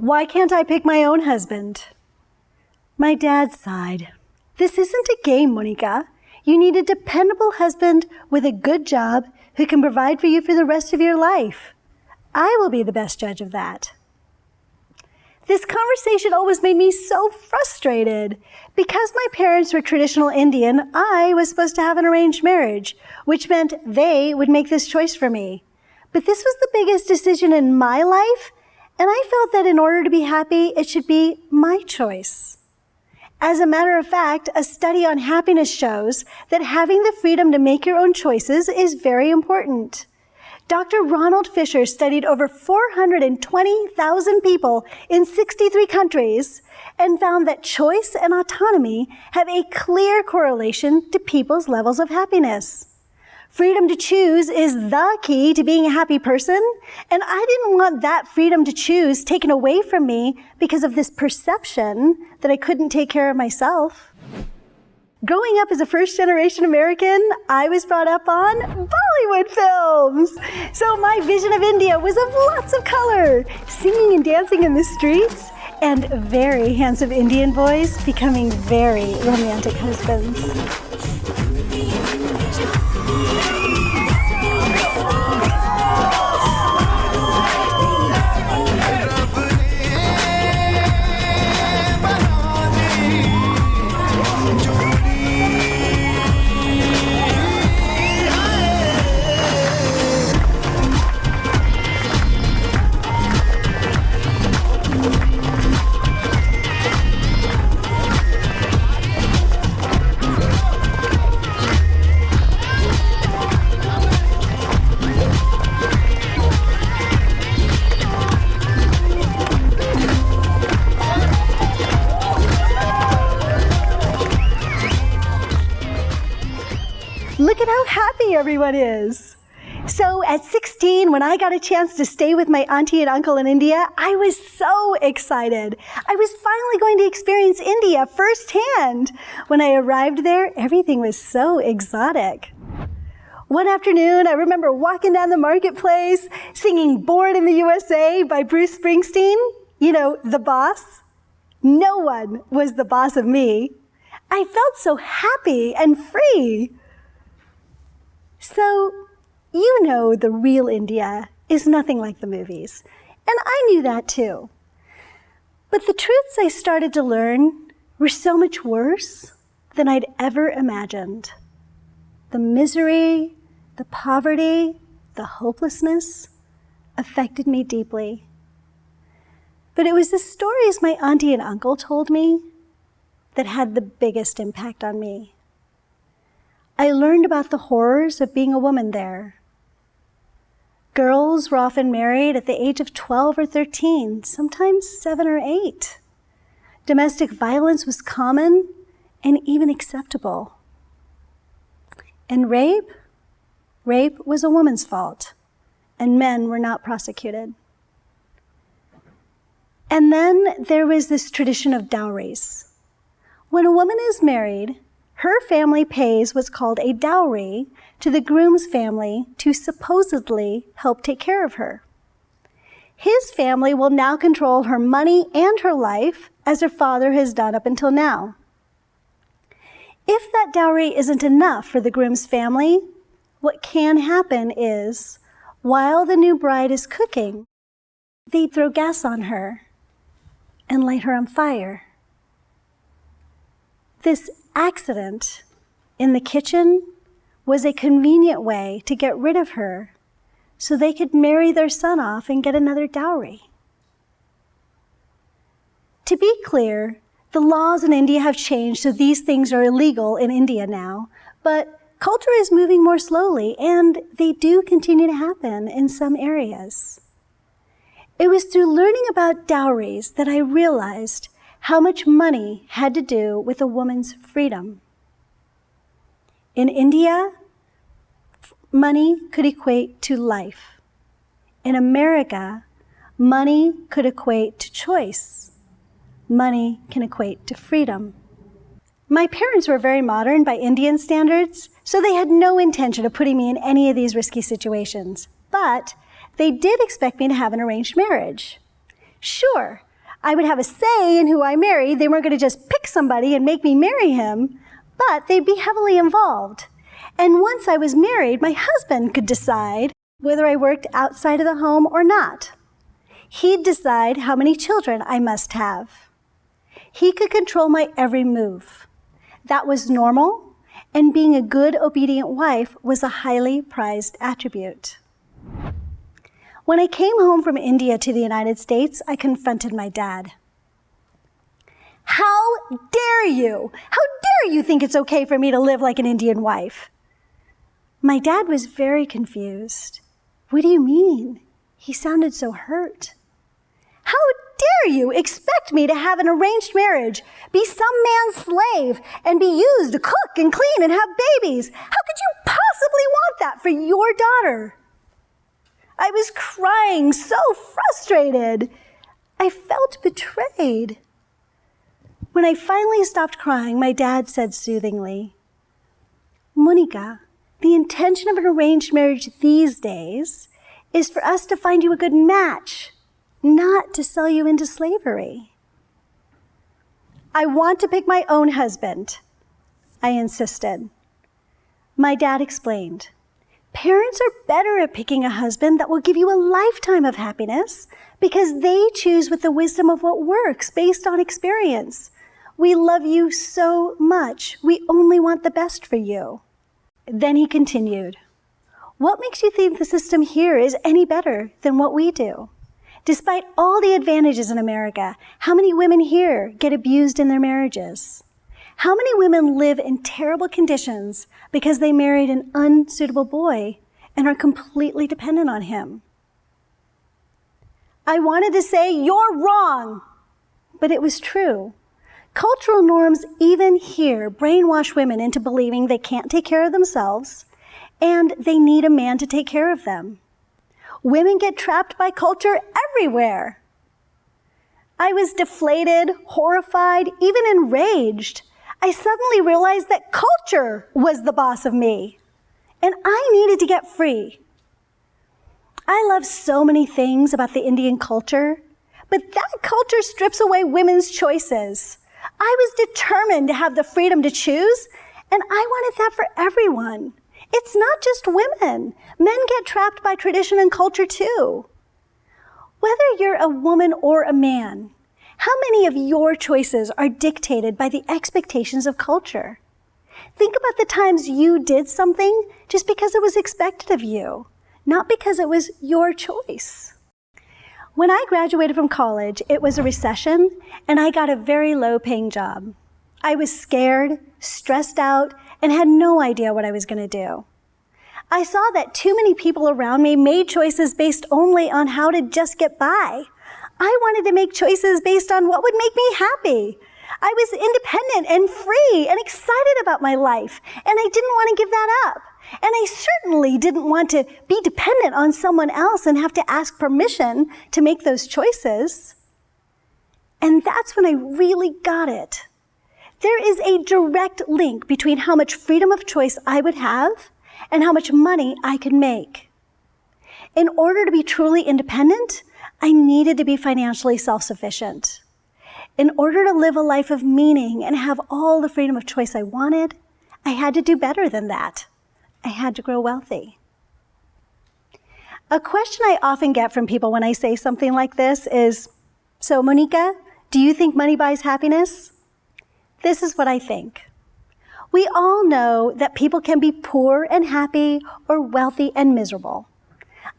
Why can't I pick my own husband? My dad sighed. This isn't a game, Monica. You need a dependable husband with a good job who can provide for you for the rest of your life. I will be the best judge of that. This conversation always made me so frustrated. Because my parents were traditional Indian, I was supposed to have an arranged marriage, which meant they would make this choice for me. But this was the biggest decision in my life, and I felt that in order to be happy, it should be my choice. As a matter of fact, a study on happiness shows that having the freedom to make your own choices is very important. Dr. Ronald Fisher studied over 420,000 people in 63 countries and found that choice and autonomy have a clear correlation to people's levels of happiness. Freedom to choose is the key to being a happy person, and I didn't want that freedom to choose taken away from me because of this perception that I couldn't take care of myself. Growing up as a first-generation American, I was brought up on Bollywood films. So my vision of India was of lots of color, singing and dancing in the streets, and very handsome Indian boys becoming very romantic husbands. Look at how happy everyone is. So at 16, when I got a chance to stay with my auntie and uncle in India, I was so excited. I was finally going to experience India firsthand. When I arrived there, everything was so exotic. One afternoon, I remember walking down the marketplace, singing Born in the USA by Bruce Springsteen. You know, the boss. No one was the boss of me. I felt so happy and free. So, you know the real India is nothing like the movies. And I knew that too. But the truths I started to learn were so much worse than I'd ever imagined. The misery, the poverty, the hopelessness affected me deeply. But it was the stories my auntie and uncle told me that had the biggest impact on me. I learned about the horrors of being a woman there. Girls were often married at the age of 12 or 13, sometimes 7 or 8. Domestic violence was common and even acceptable. And rape was a woman's fault, and men were not prosecuted. And then there was this tradition of dowries. When a woman is married, her family pays what's called a dowry to the groom's family to supposedly help take care of her. His family will now control her money and her life as her father has done up until now. If that dowry isn't enough for the groom's family, what can happen is, while the new bride is cooking, they throw gas on her and light her on fire. This accident in the kitchen was a convenient way to get rid of her so they could marry their son off and get another dowry. To be clear, the laws in India have changed, so these things are illegal in India now, but culture is moving more slowly, and they do continue to happen in some areas. It was through learning about dowries that I realized how much money had to do with a woman's freedom. In India, money could equate to life. In America, money could equate to choice. Money can equate to freedom. My parents were very modern by Indian standards, so they had no intention of putting me in any of these risky situations. But they did expect me to have an arranged marriage. Sure, I would have a say in who I married. They weren't going to just pick somebody and make me marry him, but they'd be heavily involved. And once I was married, my husband could decide whether I worked outside of the home or not. He'd decide how many children I must have. He could control my every move. That was normal, and being a good, obedient wife was a highly prized attribute. When I came home from India to the United States, I confronted my dad. How dare you? How dare you think it's okay for me to live like an Indian wife? My dad was very confused. What do you mean? He sounded so hurt. How dare you expect me to have an arranged marriage, be some man's slave, and be used to cook and clean and have babies? How could you possibly want that for your daughter? I was crying, so frustrated. I felt betrayed. When I finally stopped crying, my dad said soothingly, Monica, the intention of an arranged marriage these days is for us to find you a good match, not to sell you into slavery. I want to pick my own husband, I insisted. My dad explained, parents are better at picking a husband that will give you a lifetime of happiness because they choose with the wisdom of what works based on experience. We love you so much. We only want the best for you. Then he continued, what makes you think the system here is any better than what we do? Despite all the advantages in America, how many women here get abused in their marriages? How many women live in terrible conditions because they married an unsuitable boy and are completely dependent on him? I wanted to say, you're wrong, but it was true. Cultural norms, even here, brainwash women into believing they can't take care of themselves and they need a man to take care of them. Women get trapped by culture everywhere. I was deflated, horrified, even enraged. I suddenly realized that culture was the boss of me, and I needed to get free. I love so many things about the Indian culture, but that culture strips away women's choices. I was determined to have the freedom to choose, and I wanted that for everyone. It's not just women. Men get trapped by tradition and culture too. Whether you're a woman or a man, how many of your choices are dictated by the expectations of culture? Think about the times you did something just because it was expected of you, not because it was your choice. When I graduated from college, it was a recession, and I got a very low-paying job. I was scared, stressed out, and had no idea what I was going to do. I saw that too many people around me made choices based only on how to just get by. I wanted to make choices based on what would make me happy. I was independent and free and excited about my life, and I didn't want to give that up. And I certainly didn't want to be dependent on someone else and have to ask permission to make those choices. And that's when I really got it. There is a direct link between how much freedom of choice I would have and how much money I could make. In order to be truly independent, I needed to be financially self-sufficient. In order to live a life of meaning and have all the freedom of choice I wanted, I had to do better than that. I had to grow wealthy. A question I often get from people when I say something like this is, so Monica, do you think money buys happiness? This is what I think. We all know that people can be poor and happy or wealthy and miserable.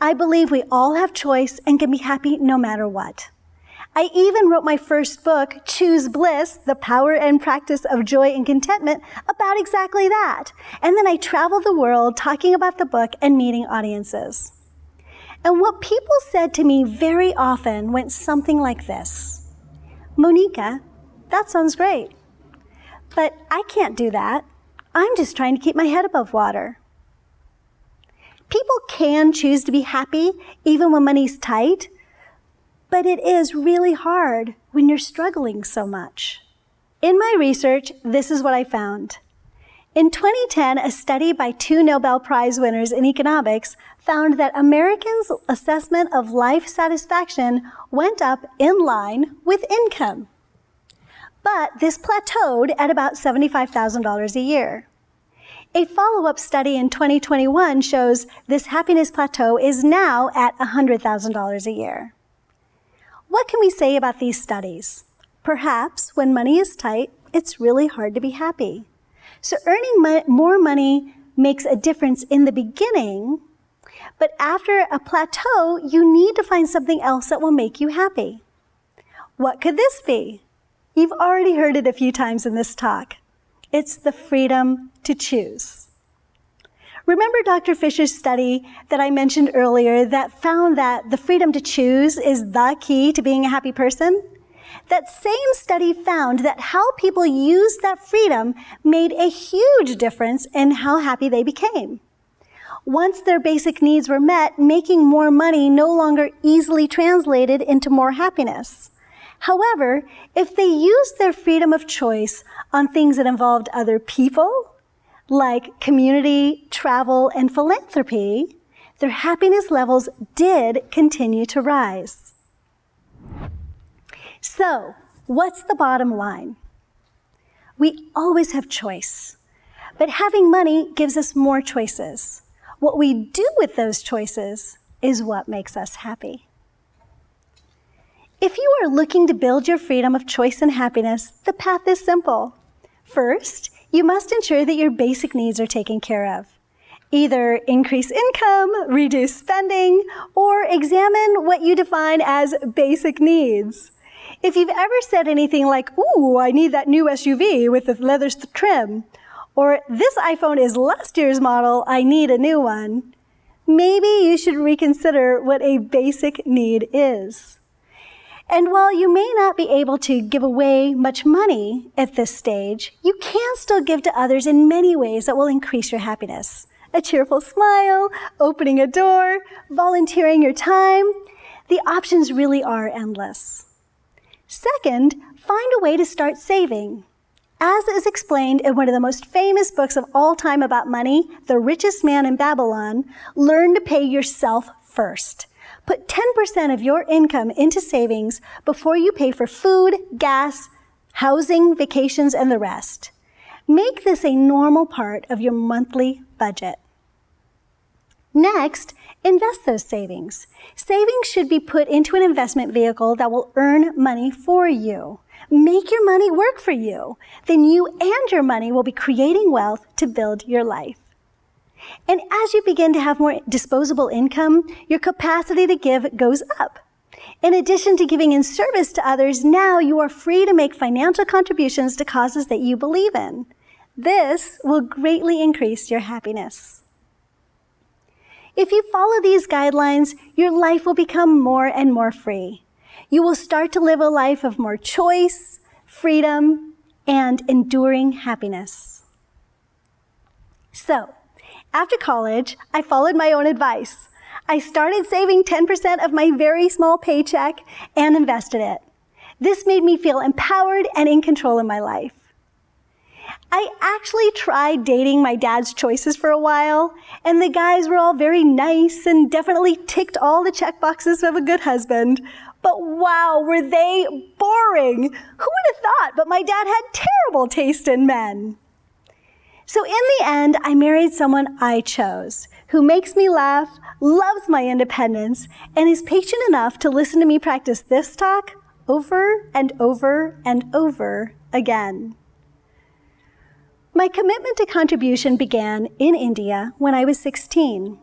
I believe we all have choice and can be happy no matter what. I even wrote my first book, Choose Bliss, The Power and Practice of Joy and Contentment, about exactly that. And then I traveled the world talking about the book and meeting audiences. And what people said to me very often went something like this. Monica, that sounds great, but I can't do that. I'm just trying to keep my head above water. People can choose to be happy even when money's tight, but it is really hard when you're struggling so much. In my research, this is what I found. In 2010, a study by 2 Nobel Prize winners in economics found that Americans' assessment of life satisfaction went up in line with income. But this plateaued at about $75,000 a year. A follow-up study in 2021 shows this happiness plateau is now at $100,000 a year. What can we say about these studies? Perhaps when money is tight, it's really hard to be happy. So earning more money makes a difference in the beginning, but after a plateau, you need to find something else that will make you happy. What could this be? You've already heard it a few times in this talk. It's the freedom to choose. Remember Dr. Fisher's study that I mentioned earlier that found that the freedom to choose is the key to being a happy person? That same study found that how people used that freedom made a huge difference in how happy they became. Once their basic needs were met, making more money no longer easily translated into more happiness. However, if they used their freedom of choice on things that involved other people, like community, travel, and philanthropy, their happiness levels did continue to rise. So, what's the bottom line? We always have choice, but having money gives us more choices. What we do with those choices is what makes us happy. If you are looking to build your freedom of choice and happiness, the path is simple. First, you must ensure that your basic needs are taken care of. Either increase income, reduce spending, or examine what you define as basic needs. If you've ever said anything like, "Ooh, I need that new SUV with the leather trim," or "This iPhone is last year's model, I need a new one," maybe you should reconsider what a basic need is. And while you may not be able to give away much money at this stage, you can still give to others in many ways that will increase your happiness. A cheerful smile, opening a door, volunteering your time. The options really are endless. Second, find a way to start saving. As is explained in one of the most famous books of all time about money, The Richest Man in Babylon, learn to pay yourself first. Put 10% of your income into savings before you pay for food, gas, housing, vacations, and the rest. Make this a normal part of your monthly budget. Next, invest those savings. Savings should be put into an investment vehicle that will earn money for you. Make your money work for you. Then you and your money will be creating wealth to build your life. And as you begin to have more disposable income, your capacity to give goes up. In addition to giving in service to others, now you are free to make financial contributions to causes that you believe in. This will greatly increase your happiness. If you follow these guidelines, your life will become more and more free. You will start to live a life of more choice, freedom, and enduring happiness. So, after college, I followed my own advice. I started saving 10% of my very small paycheck and invested it. This made me feel empowered and in control of my life. I actually tried dating my dad's choices for a while, and the guys were all very nice and definitely ticked all the check boxes of a good husband. But wow, were they boring! Who would have thought? But my dad had terrible taste in men. So in the end, I married someone I chose, who makes me laugh, loves my independence, and is patient enough to listen to me practice this talk over and over and over again. My commitment to contribution began in India when I was 16.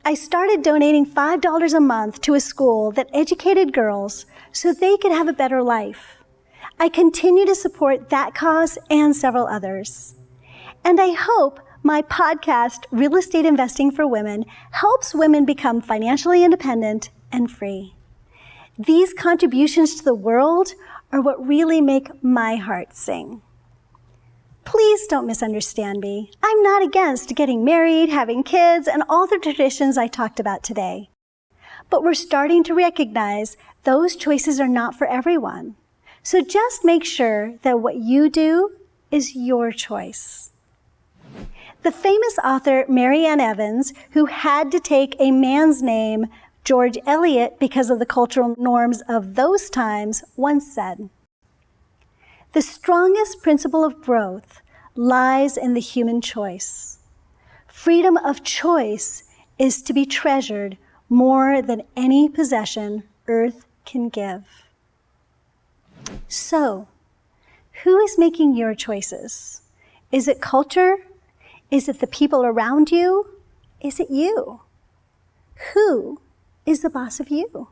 I started donating $5 a month to a school that educated girls so they could have a better life. I continue to support that cause and several others. And I hope my podcast, Real Estate Investing for Women, helps women become financially independent and free. These contributions to the world are what really make my heart sing. Please don't misunderstand me. I'm not against getting married, having kids, and all the traditions I talked about today. But we're starting to recognize those choices are not for everyone. So just make sure that what you do is your choice. The famous author Mary Ann Evans, who had to take a man's name, George Eliot, because of the cultural norms of those times, once said, "The strongest principle of growth lies in the human choice. Freedom of choice is to be treasured more than any possession earth can give." So, who is making your choices? Is it culture? Is it the people around you? Is it you? Who is the boss of you?